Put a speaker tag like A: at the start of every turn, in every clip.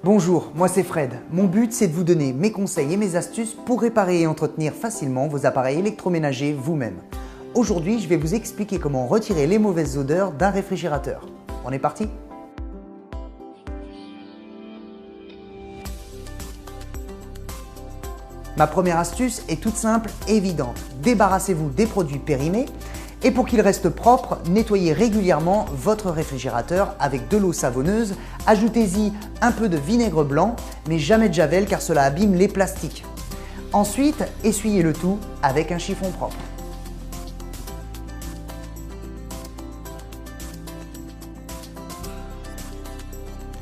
A: Bonjour, moi c'est Fred. Mon but c'est de vous donner mes conseils et mes astuces pour réparer et entretenir facilement vos appareils électroménagers vous-même. Aujourd'hui, je vais vous expliquer comment retirer les mauvaises odeurs d'un réfrigérateur. On est parti ? Ma première astuce est toute simple et évidente. Débarrassez-vous des produits périmés et pour qu'il reste propre, nettoyez régulièrement votre réfrigérateur avec de l'eau savonneuse. Ajoutez-y un peu de vinaigre blanc, mais jamais de javel car cela abîme les plastiques. Ensuite, essuyez le tout avec un chiffon propre.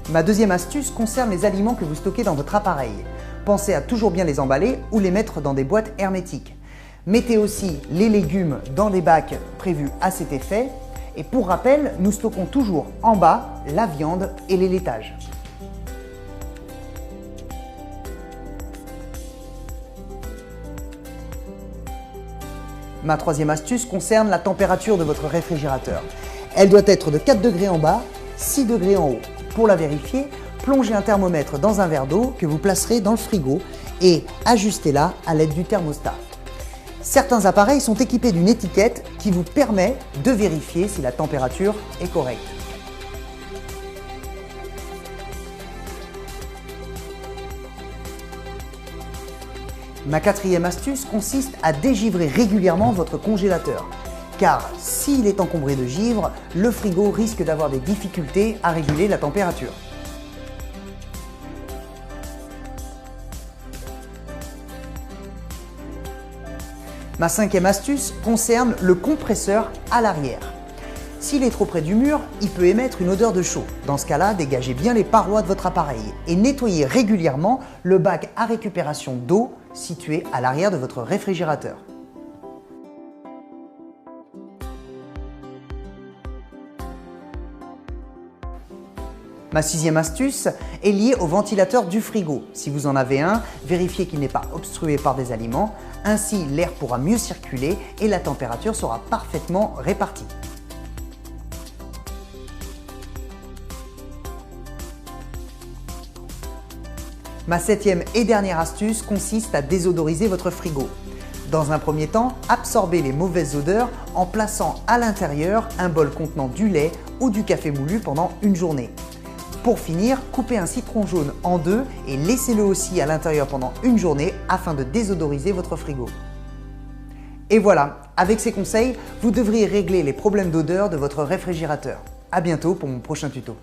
A: Ma deuxième astuce concerne les aliments que vous stockez dans votre appareil. Pensez à toujours bien les emballer ou les mettre dans des boîtes hermétiques. Mettez aussi les légumes dans des bacs prévus à cet effet. Et pour rappel, nous stockons toujours en bas la viande et les laitages. Ma troisième astuce concerne la température de votre réfrigérateur. Elle doit être de 4 degrés en bas, 6 degrés en haut. Pour la vérifier, plongez un thermomètre dans un verre d'eau que vous placerez dans le frigo et ajustez-la à l'aide du thermostat. Certains appareils sont équipés d'une étiquette qui vous permet de vérifier si la température est correcte. Ma quatrième astuce consiste à dégivrer régulièrement votre congélateur. Car s'il est encombré de givre, le frigo risque d'avoir des difficultés à réguler la température. Ma cinquième astuce concerne le compresseur à l'arrière. S'il est trop près du mur, il peut émettre une odeur de chaud. Dans ce cas-là, dégagez bien les parois de votre appareil et nettoyez régulièrement le bac à récupération d'eau situé à l'arrière de votre réfrigérateur. Ma sixième astuce est liée au ventilateur du frigo. Si vous en avez un, vérifiez qu'il n'est pas obstrué par des aliments. Ainsi, l'air pourra mieux circuler et la température sera parfaitement répartie. Ma septième et dernière astuce consiste à désodoriser votre frigo. Dans un premier temps, absorbez les mauvaises odeurs en plaçant à l'intérieur un bol contenant du lait ou du café moulu pendant une journée. Pour finir, coupez un citron jaune en deux et laissez-le aussi à l'intérieur pendant une journée afin de désodoriser votre frigo. Et voilà, avec ces conseils, vous devriez régler les problèmes d'odeur de votre réfrigérateur. À bientôt pour mon prochain tuto.